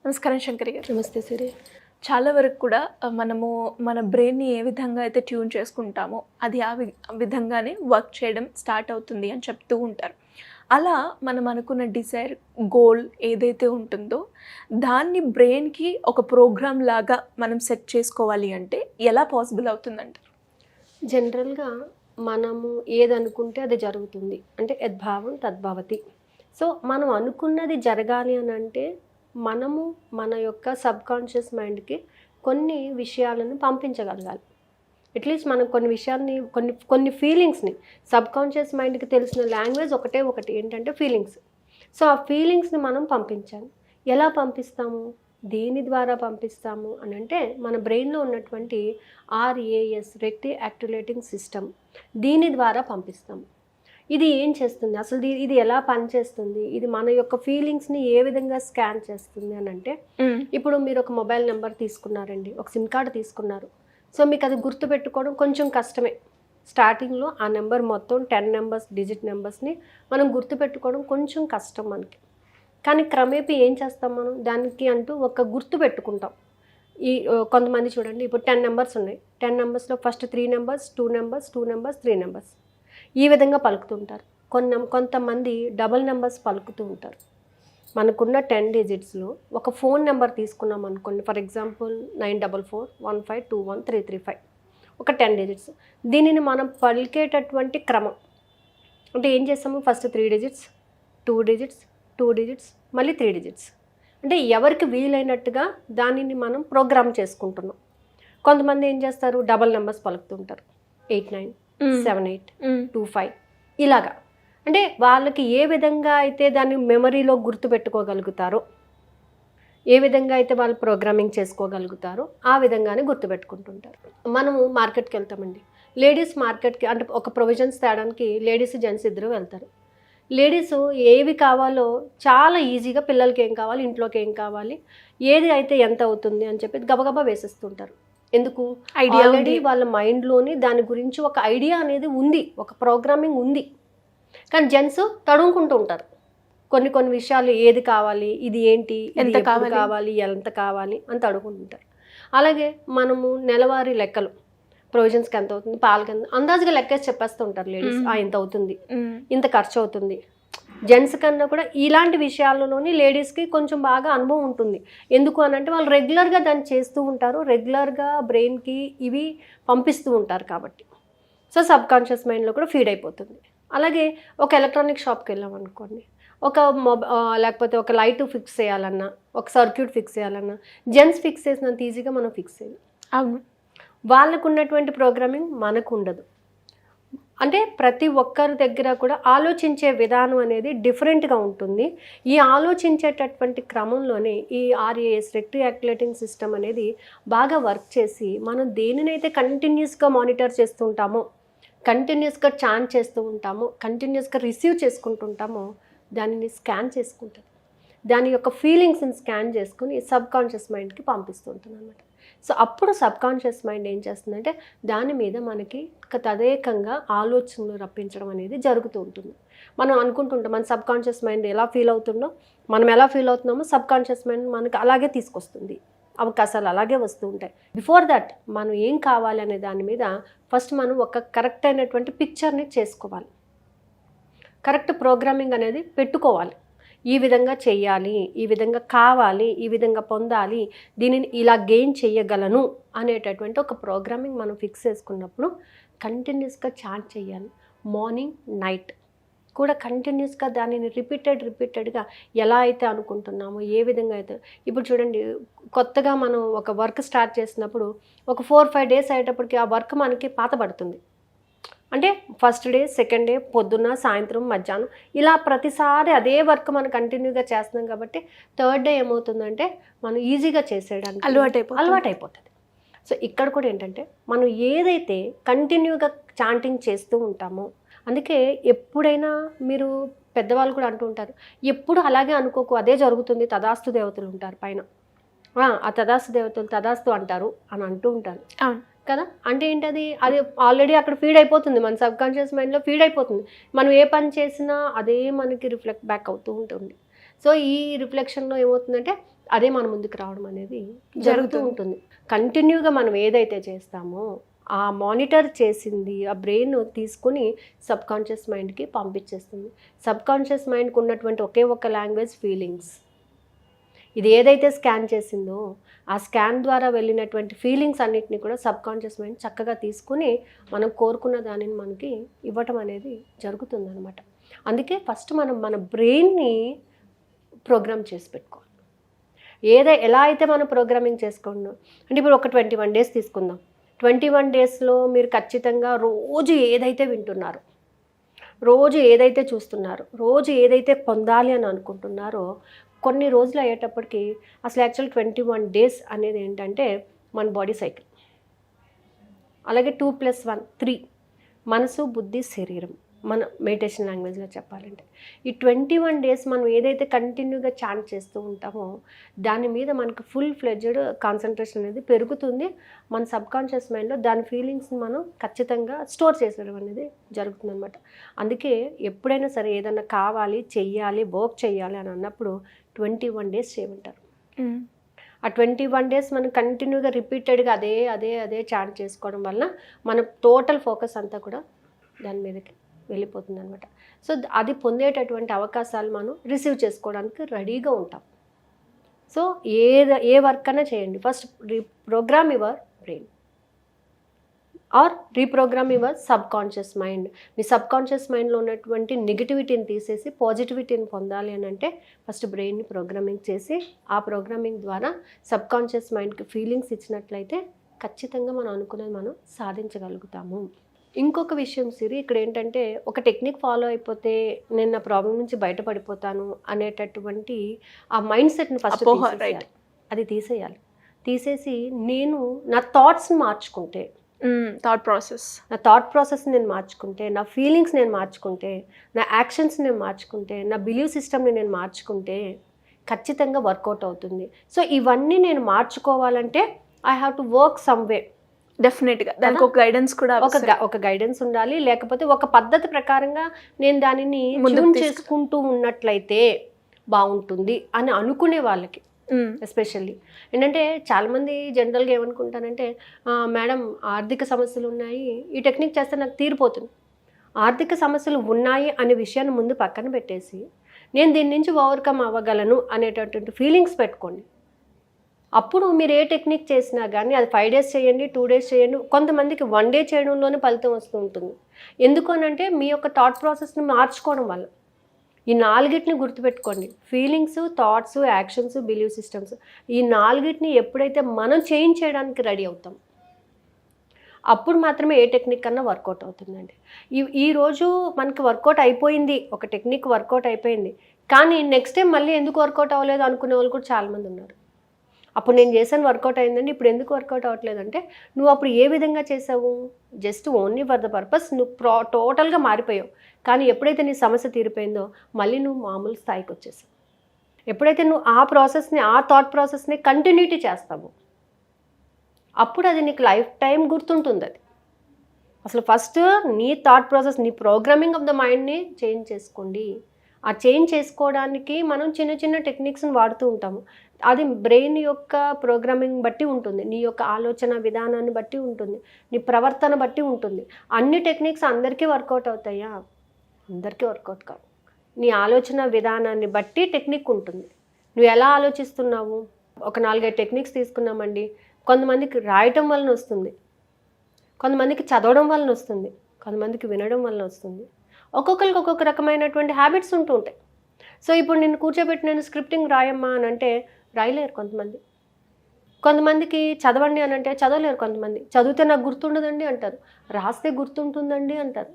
నమస్కారం శంకరి గారు. నమస్తే సిరి. చాలా వరకు కూడా మనము మన బ్రెయిన్ని ఏ విధంగా అయితే ట్యూన్ చేసుకుంటామో అది ఆ విధంగానే వర్క్ చేయడం స్టార్ట్ అవుతుంది అని చెప్తూ ఉంటారు. అలా మనం అనుకున్న డిజైర్ గోల్ ఏదైతే ఉంటుందో దాన్ని బ్రెయిన్కి ఒక ప్రోగ్రామ్ లాగా మనం సెట్ చేసుకోవాలి అంటే ఎలా పాసిబుల్ అవుతుందంటారు? జనరల్గా మనము ఏదనుకుంటే అది జరుగుతుంది, అంటే యద్భావం తద్భవతి. సో మనం అనుకున్నది జరగాలి అని అంటే మనము మన యొక్క సబ్కాన్షియస్ మైండ్కి కొన్ని విషయాలను పంపించగలగాలి. అట్లీస్ట్ మనం కొన్ని విషయాల్ని కొన్ని ఫీలింగ్స్ని సబ్కాన్షియస్ మైండ్కి తెలిసిన లాంగ్వేజ్ ఒకటి ఏంటంటే ఫీలింగ్స్. సో ఆ ఫీలింగ్స్ని మనం పంపించాలి. ఎలా పంపిస్తాము, దేని ద్వారా పంపిస్తాము అని అంటే మన బ్రెయిన్లో ఉన్నటువంటి RAS రెక్టియాక్యులేటింగ్ సిస్టమ్, దీని ద్వారా పంపిస్తాము. ఇది ఏం చేస్తుంది అసలు, ఇది ఎలా పనిచేస్తుంది, ఇది మన యొక్క ఫీలింగ్స్ని ఏ విధంగా స్కాన్ చేస్తుంది అని అంటే, ఇప్పుడు మీరు ఒక మొబైల్ నెంబర్ తీసుకున్నారండి, ఒక సిమ్ కార్డు తీసుకున్నారు. సో మీకు అది గుర్తుపెట్టుకోవడం కొంచెం కష్టమే. స్టార్టింగ్లో ఆ నెంబర్ మొత్తం 10 నెంబర్స్ డిజిట్ నెంబర్స్ని మనం గుర్తుపెట్టుకోవడం కొంచెం కష్టం మనకి. కానీ క్రమేపీ ఏం చేస్తాం, మనం దానికి అంటూ ఒక గుర్తు పెట్టుకుంటాం. కొంతమంది చూడండి, ఇప్పుడు 10 నెంబర్స్ ఉన్నాయి. 10 నెంబర్స్లో first 3 numbers, 2 numbers, 2 numbers, 3 numbers ఈ విధంగా పలుకుతుంటారు. కొంతమంది డబల్ నెంబర్స్ పలుకుతూ ఉంటారు. మనకున్న 10 డిజిట్స్లో ఒక ఫోన్ నెంబర్ తీసుకున్నాం అనుకోండి, ఫర్ ఎగ్జాంపుల్ 9441521335, ఒక 10 డిజిట్స్. దీనిని మనం పలికేటటువంటి క్రమం అంటే ఏం చేస్తాము, ఫస్ట్ 3 డిజిట్స్, 2 డిజిట్స్, 2 డిజిట్స్, మళ్ళీ 3 డిజిట్స్. అంటే ఎవరికి వీలైనట్టుగా దానిని మనం ప్రోగ్రామ్ చేసుకుంటున్నాం. కొంతమంది ఏం చేస్తారు, డబల్ నెంబర్స్ పలుకుతుంటారు, 897825 ఇలాగా. అంటే వాళ్ళకి ఏ విధంగా అయితే దాన్ని మెమరీలో గుర్తుపెట్టుకోగలుగుతారో, ఏ విధంగా అయితే వాళ్ళు ప్రోగ్రామింగ్ చేసుకోగలుగుతారో ఆ విధంగానే గుర్తుపెట్టుకుంటుంటారు. మనము మార్కెట్కి వెళ్తామండి, లేడీస్ మార్కెట్కి అంటే ఒక ప్రొవిజన్స్ తేడానికి లేడీస్ జెంట్స్ ఇద్దరు వెళ్తారు. లేడీస్ ఏవి కావాలో చాలా ఈజీగా, పిల్లలకి ఏం కావాలి, ఇంట్లోకి ఏం కావాలి, ఏది అయితే ఎంత అవుతుంది అని చెప్పి గబగబా వేసేస్తుంటారు. ఎందుకు, ఆల్రెడీ వాళ్ళ మైండ్లోని దాని గురించి ఒక ఐడియా అనేది ఉంది, ఒక ప్రోగ్రామింగ్ ఉంది. కానీ జెంట్స్ తడుముకుంటూ ఉంటారు. కొన్ని విషయాలు ఏది కావాలి, ఇది ఏంటి, ఎంత కావాలి, ఎంత కావాలి అని తడుముకుంటుంటారు. అలాగే మనము నెలవారీ లెక్కలు, ప్రొవిజన్స్కి ఎంత అవుతుంది, పాలకి ఎంత, అందాజుగా లెక్కేసి చెప్పేస్తూ ఉంటారు లేడీస్. ఇంత అవుతుంది, ఇంత ఖర్చు అవుతుంది. జెంట్స్ కన్నా కూడా ఇలాంటి విషయాలలోని లేడీస్కి కొంచెం బాగా అనుభవం ఉంటుంది. ఎందుకు అని అంటే వాళ్ళు రెగ్యులర్గా దాన్ని చేస్తూ ఉంటారు, రెగ్యులర్గా బ్రెయిన్కి ఇవి పంపిస్తూ ఉంటారు కాబట్టి. సో సబ్కాన్షియస్ మైండ్లో కూడా ఫీడ్ అయిపోతుంది. అలాగే ఒక ఎలక్ట్రానిక్ షాప్కి వెళ్ళాం అనుకోండి, ఒక లేకపోతే ఒక లైట్ ఫిక్స్ చేయాలన్నా, ఒక సర్క్యూట్ ఫిక్స్ చేయాలన్నా జెంట్స్ ఫిక్స్ చేసినంత ఈజీగా మనం ఫిక్స్ చేయాలి. అవును, వాళ్ళకు ఉన్నటువంటి ప్రోగ్రామింగ్ మనకు ఉండదు. అంటే ప్రతి ఒక్కరి దగ్గర కూడా ఆలోచించే విధానం అనేది డిఫరెంట్గా ఉంటుంది. ఈ ఆలోచించేటటువంటి క్రమంలోనే ఈ RAS రెక్టియాక్యులేటింగ్ సిస్టమ్ అనేది బాగా వర్క్ చేసి మనం దేనినైతే కంటిన్యూస్గా మానిటర్ చేస్తుంటామో, కంటిన్యూస్గా చాన్ చేస్తూ ఉంటామో, కంటిన్యూస్గా రిసీవ్ చేసుకుంటుంటామో దానిని స్కాన్ చేసుకుంటుంది. దాని యొక్క ఫీలింగ్స్ని స్కాన్ చేసుకుని సబ్కాన్షియస్ మైండ్కి పంపిస్తుంటుంది అన్నమాట. సో అప్పుడు సబ్కాన్షియస్ మైండ్ ఏం చేస్తుందంటే దాని మీద మనకి తదేకంగా ఆలోచనలు రప్పించడం అనేది జరుగుతూ ఉంటుంది. మనం అనుకుంటుంటాం మన సబ్కాన్షియస్ మైండ్ ఎలా ఫీల్ అవుతుందో, మనం ఎలా ఫీల్ అవుతున్నామో సబ్కాన్షియస్ మైండ్ మనకి అలాగే తీసుకొస్తుంది, అవకాశాలు అలాగే వస్తూ ఉంటాయి. బిఫోర్ దట్ మనం ఏం కావాలి అనే దాని మీద ఫస్ట్ మనం ఒక కరెక్ట్ అయినటువంటి పిక్చర్ని చేసుకోవాలి, కరెక్ట్ ప్రోగ్రామింగ్ అనేది పెట్టుకోవాలి. ఈ విధంగా చెయ్యాలి, ఈ విధంగా కావాలి, ఈ విధంగా పొందాలి, దీనిని ఇలా గెయిన్ చేయగలను అనేటటువంటి ఒక ప్రోగ్రామింగ్ మనం ఫిక్స్ చేసుకున్నప్పుడు కంటిన్యూస్గా చాట్ చేయాలి. మార్నింగ్ నైట్ కూడా కంటిన్యూస్గా దానిని రిపీటెడ్గా ఎలా అయితే అనుకుంటున్నామో, ఏ విధంగా అయితే. ఇప్పుడు చూడండి, కొత్తగా మనం ఒక వర్క్ స్టార్ట్ చేసినప్పుడు ఒక 4-5 డేస్ అయ్యేటప్పటికి ఆ వర్క్ మనకి పాతబడుతుంది. అంటే ఫస్ట్ డే, సెకండ్ డే, పొద్దున్న, సాయంత్రం, మధ్యాహ్నం ఇలా ప్రతిసారి అదే వర్క్ మనం కంటిన్యూగా చేస్తున్నాం కాబట్టి థర్డ్ డే ఏమవుతుందంటే మనం ఈజీగా చేసేయడానికి అలవాటైపోతుంది. సో ఇక్కడ కూడా ఏంటంటే మనం ఏదైతే కంటిన్యూగా చాంటింగ్ చేస్తూ ఉంటామో, అందుకే ఎప్పుడైనా మీరు పెద్దవాళ్ళు కూడా అంటూ ఉంటారు, ఎప్పుడు అలాగే అనుకోకు, అదే జరుగుతుంది, తదాస్తు దేవతలు ఉంటారు పైన, ఆ తదాస్తు దేవతలు తదాస్తు అంటారు అని అంటూ ఉంటారు కదా. అంటే ఏంటది, అది ఆల్రెడీ అక్కడ ఫీడ్ అయిపోతుంది, మన సబ్కాన్షియస్ మైండ్లో ఫీడ్ అయిపోతుంది. మనం ఏ పని చేసినా అదే మనకి రిఫ్లెక్ట్ బ్యాక్ అవుతూ ఉంటుంది. సో ఈ రిఫ్లెక్షన్లో ఏమవుతుందంటే అదే మన ముందుకు రావడం అనేది జరుగుతూ జరుగుతుంది. ఉంటుంది. కంటిన్యూగా మనం ఏదైతే చేస్తామో ఆ మానిటర్ చేసింది ఆ బ్రెయిన్ తీసుకుని సబ్ కాన్షియస్ మైండ్కి పంపించేస్తుంది. సబ్ కాన్షియస్ మైండ్కి ఉన్నటువంటి ఒకే ఒక లాంగ్వేజ్ ఫీలింగ్స్. ఇది ఏదైతే స్కాన్ చేసిందో ఆ స్కాన్ ద్వారా వెళ్ళినటువంటి ఫీలింగ్స్ అన్నిటిని కూడా సబ్ కాన్షియస్ మైండ్ చక్కగా తీసుకుని మనం కోరుకున్న దానిని మనకి ఇవ్వటం అనేది జరుగుతుందన్నమాట. అందుకే ఫస్ట్ మనం మన బ్రెయిన్ని ప్రోగ్రామ్ చేసి పెట్టుకోవాలి. ఎలా అయితే మనం ప్రోగ్రామింగ్ చేసుకున్నాం అంటే ఇప్పుడు ఒక 21 days తీసుకుందాం. 21 daysలో మీరు ఖచ్చితంగా రోజు ఏదైతే వింటున్నారో, రోజు ఏదైతే చూస్తున్నారో, రోజు ఏదైతే పొందాలి అని అనుకుంటున్నారో కొన్ని రోజులు అయ్యేటప్పటికి అసలు యాక్చువల్ 21 days అనేది ఏంటంటే మన బాడీ సైకిల్. అలాగే 2+1 3 మనసు, బుద్ధి, శరీరం, మన మెడిటేషన్ లాంగ్వేజ్లో చెప్పాలంటే ఈ 21 days మనం ఏదైతే కంటిన్యూగా చాంట్ చేస్తూ ఉంటామో దాని మీద మనకు ఫుల్ ఫ్లెడ్జ్డ్ కాన్సన్ట్రేషన్ అనేది పెరుగుతుంది. మన సబ్ కాన్షియస్ మైండ్లో దాని ఫీలింగ్స్ని మనం ఖచ్చితంగా స్టోర్ చేసేయడం అనేది జరుగుతుందన్నమాట. అందుకే ఎప్పుడైనా సరే ఏదైనా కావాలి, చెయ్యాలి, వర్క్ చెయ్యాలి అని అన్నప్పుడు 21 days చేయమంటారు. ఆ 21 days మనం కంటిన్యూగా రిపీటెడ్గా అదే అదే అదే చాంట్ చేసుకోవడం వల్ల మన టోటల్ ఫోకస్ అంతా కూడా దాని మీదకి వెళ్ళిపోతుంది అనమాట. సో అది పొందేటటువంటి అవకాశాలు మనం రిసీవ్ చేసుకోవడానికి రెడీగా ఉంటాం. సో ఏ వర్క్ అయినా చేయండి, first reprogram your brain or reprogram your sub conscious mind. మీ సబ్ కాన్షియస్ మైండ్లో ఉన్నటువంటి నెగిటివిటీని తీసేసి పాజిటివిటీని పొందాలి అని అంటే ఫస్ట్ బ్రెయిన్ని ప్రోగ్రామింగ్ చేసి ఆ ప్రోగ్రామింగ్ ద్వారా సబ్ కాన్షియస్ మైండ్కి ఫీలింగ్స్ ఇచ్చినట్లయితే ఖచ్చితంగా మనం అనుకున్నది మనం సాధించగలుగుతాము. ఇంకొక విషయం సిరి, ఇక్కడ ఏంటంటే ఒక టెక్నిక్ ఫాలో అయిపోతే నేను నా ప్రాబ్లం నుంచి బయటపడిపోతాను అనేటటువంటి ఆ మైండ్ సెట్ని ఫస్ట్ అది తీసేసి నేను నా థాట్స్ని మార్చుకుంటే, నా థాట్ ప్రాసెస్ నేను మార్చుకుంటే, నా ఫీలింగ్స్ నేను మార్చుకుంటే, నా యాక్షన్స్ నేను మార్చుకుంటే, నా బిలీవ్ సిస్టమ్ని నేను మార్చుకుంటే ఖచ్చితంగా వర్కౌట్ అవుతుంది. సో ఇవన్నీ నేను మార్చుకోవాలంటే I have to work some way. డెఫినెట్గా దానికి ఒక గైడెన్స్ కూడా ఒక గైడెన్స్ ఉండాలి. లేకపోతే ఒక పద్ధతి ప్రకారంగా నేను దానిని ట్యూన్ చేసుకుంటూ ఉన్నట్లయితే బాగుంటుంది అని అనుకునే వాళ్ళకి ఎస్పెషల్లీ ఏంటంటే చాలామంది జనరల్గా ఏమనుకుంటానంటే మేడం ఆర్థిక సమస్యలు ఉన్నాయి, ఈ టెక్నిక్ చేస్తే నాకు తీరిపోతుంది. ఆర్థిక సమస్యలు ఉన్నాయి అనే విషయాన్ని ముందు పక్కన పెట్టేసి నేను దీని నుంచి ఓవర్కమ్ అవ్వగలను అనేటటువంటి ఫీలింగ్స్ పెట్టుకోండి. అప్పుడు మీరు ఏ టెక్నిక్ చేసినా కానీ అది 5 days చేయండి, 2 days చేయండి, కొంతమందికి 1 day చేయడంలోనే ఫలితం వస్తూ ఉంటుంది. ఎందుకు అనంటే మీ యొక్క థాట్ ప్రాసెస్ని మార్చుకోవడం వల్ల. ఈ 4ని గుర్తుపెట్టుకోండి, feelings, thoughts, actions, believe systems. ఈ 4ని ఎప్పుడైతే మనం చేంజ్ చేయడానికి రెడీ అవుతాం అప్పుడు మాత్రమే ఏ టెక్నిక్ కన్నా వర్కౌట్ అవుతుందండి. ఈరోజు మనకి వర్కౌట్ అయిపోయింది, ఒక టెక్నిక్ వర్కౌట్ అయిపోయింది, కానీ నెక్స్ట్ టైం మళ్ళీ ఎందుకు వర్కౌట్ అవ్వలేదు అనుకునే వాళ్ళు కూడా చాలామంది ఉన్నారు. అప్పుడు నేను చేశాను వర్కౌట్ అయిందండి, ఇప్పుడు ఎందుకు వర్కౌట్ అవ్వట్లేదంటే నువ్వు అప్పుడు ఏ విధంగా చేసావు, just only for the purpose నువ్వు టోటల్గా మారిపోయావు. కానీ ఎప్పుడైతే నీ సమస్య తీరిపోయిందో మళ్ళీ నువ్వు మామూలు స్థాయికి వచ్చేసావు. ఎప్పుడైతే నువ్వు ఆ ప్రాసెస్ని, ఆ థాట్ ప్రాసెస్ని కంటిన్యూటీ చేస్తావు అప్పుడు అది నీకు లైఫ్ టైం గుర్తుంటుంది. అది అసలు ఫస్ట్ నీ థాట్ ప్రాసెస్, నీ ప్రోగ్రామింగ్ ఆఫ్ ద మైండ్ని చేంజ్ చేసుకోండి. ఆ చేంజ్ చేసుకోవడానికి మనం చిన్న చిన్న టెక్నిక్స్ని వాడుతూ ఉంటాము. అది బ్రెయిన్ యొక్క ప్రోగ్రామింగ్ బట్టి ఉంటుంది, నీ యొక్క ఆలోచన విధానాన్ని బట్టి ఉంటుంది, నీ ప్రవర్తన బట్టి ఉంటుంది. అన్ని టెక్నిక్స్ అందరికీ వర్కౌట్ అవుతాయా? అందరికీ వర్కౌట్ కావు. నీ ఆలోచన విధానాన్ని బట్టి టెక్నిక్ ఉంటుంది. నువ్వు ఎలా ఆలోచిస్తున్నావు? ఒక 4-5 టెక్నిక్స్ తీసుకున్నామండి. కొంతమందికి రాయటం వలన వస్తుంది, కొంతమందికి చదవడం వలన వస్తుంది, కొంతమందికి వినడం వలన వస్తుంది. ఒక్కొక్కరికి ఒక్కొక్క రకమైనటువంటి హ్యాబిట్స్ ఉంటూ ఉంటాయి. సో ఇప్పుడు నేను కూర్చోబెట్టి నేను స్క్రిప్టింగ్ రాయమ్మా అని అంటే రాయలేరు కొంతమందికి చదవండి అని అంటే చదవలేరు. కొంతమంది చదివితే నాకు గుర్తుండదండి అంటారు, రాస్తే గుర్తుంటుందండి అంటారు.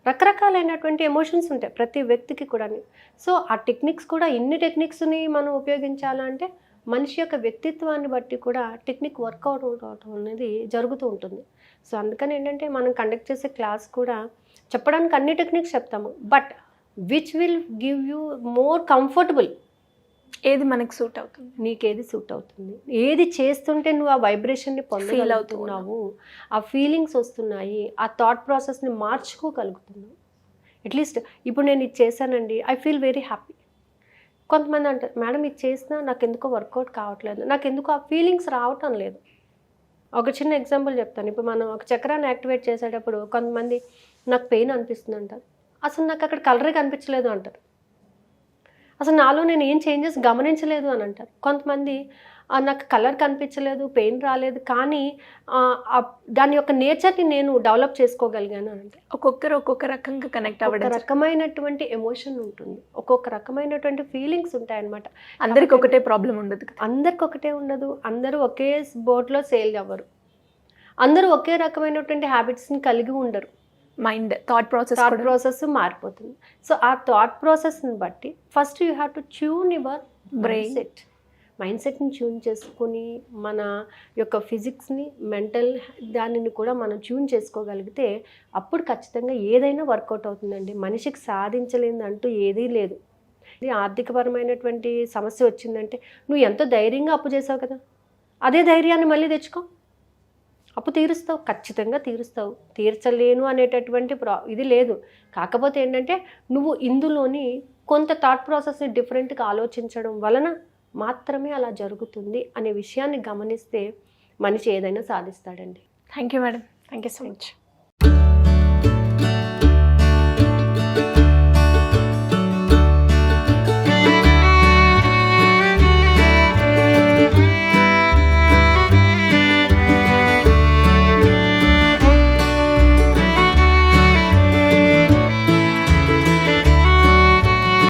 రకరకాలైనటువంటి ఎమోషన్స్ ఉంటాయి ప్రతి వ్యక్తికి కూడా. సో ఆ టెక్నిక్స్ కూడా, ఇన్ని టెక్నిక్స్ని మనం ఉపయోగించాలంటే మనిషి యొక్క వ్యక్తిత్వాన్ని బట్టి కూడా టెక్నిక్ వర్కౌట్ అవడం అనేది జరుగుతూ ఉంటుంది. సో అందుకని ఏంటంటే మనం కండక్ట్ చేసే క్లాస్ కూడా చెప్పడానికి అన్ని టెక్నిక్స్ చెప్తాము, but which will give you more comfortable. ఏది మనకి సూట్ అవుతుంది, నీకేది సూట్ అవుతుంది, ఏది చేస్తుంటే నువ్వు ఆ వైబ్రేషన్ని పొందగలుగుతున్నావు, ఆ ఫీలింగ్స్ వస్తున్నాయి, ఆ థాట్ ప్రాసెస్ని మార్చుకోగలుగుతున్నావు. అట్లీస్ట్ ఇప్పుడు నేను ఇది చేశానండి, ఐ ఫీల్ వెరీ హ్యాపీ. కొంతమంది అంటారు మేడం ఇది చేసినా నాకు ఎందుకో వర్కౌట్ కావట్లేదు, నాకు ఎందుకో ఆ ఫీలింగ్స్ రావటం లేదు. ఒక చిన్న ఎగ్జాంపుల్ చెప్తాను. ఇప్పుడు మనం ఒక చక్రాన్ని యాక్టివేట్ చేసేటప్పుడు కొంతమంది నాకు పెయిన్ అనిపిస్తుంది అంటారు, అసలు నాకు అక్కడ కలరే కనిపించలేదు అంటారు, అసలు నాలో నేను ఏం చేంజెస్ గమనించలేదు అని అంటారు. కొంతమంది నాకు కలర్ కనిపించలేదు, పెయిన్ రాలేదు, కానీ దాని యొక్క నేచర్ని నేను డెవలప్ చేసుకోగలిగాను అని అంటారు. ఒక్కొక్కరు ఒక్కొక్క రకంగా కనెక్ట్ ఒక అవ్వడం, రకమైనటువంటి ఎమోషన్ ఉంటుంది, ఒక్కొక్క రకమైనటువంటి ఫీలింగ్స్ ఉంటాయన్నమాట. అందరికి ఒకటే ప్రాబ్లం ఉండదు కదా. అందరికి ఒకటే ఉండదు, అందరూ ఒకే బోట్లో సేల్ అవ్వరు, అందరూ ఒకే రకమైనటువంటి హ్యాబిట్స్ని కలిగి ఉండరు. మైండ్ థాట్ ప్రాసెస్ మారిపోతుంది. సో ఆ థాట్ ప్రాసెస్ని బట్టి first you have to tune your brain mind సెట్ని ట్యూన్ చేసుకుని మన యొక్క ఫిజిక్స్ని, మెంటల్ దానిని కూడా మనం ట్యూన్ చేసుకోగలిగితే అప్పుడు ఖచ్చితంగా ఏదైనా వర్కౌట్ అవుతుందండి. మనిషికి సాధించలేని అంటూ ఏదీ లేదు. ఇది ఆర్థికపరమైనటువంటి సమస్య వచ్చిందంటే నువ్వు ఎంతో ధైర్యంగా అప్పు చేసావు కదా, అదే ధైర్యాన్ని మళ్ళీ తెచ్చుకో, అప్పు తీరుస్తావు, ఖచ్చితంగా తీరుస్తావు. తీర్చలేను అనేటటువంటి ఇది లేదు. కాకపోతే ఏంటంటే నువ్వు ఇందులోని కొంత థాట్ ప్రాసెస్ని డిఫరెంట్గా ఆలోచించడం వలన మాత్రమే అలా జరుగుతుంది అనే విషయాన్ని గమనిస్తే మనిషి ఏదైనా సాధిస్తాడండి. Thank you madam, thank you so much.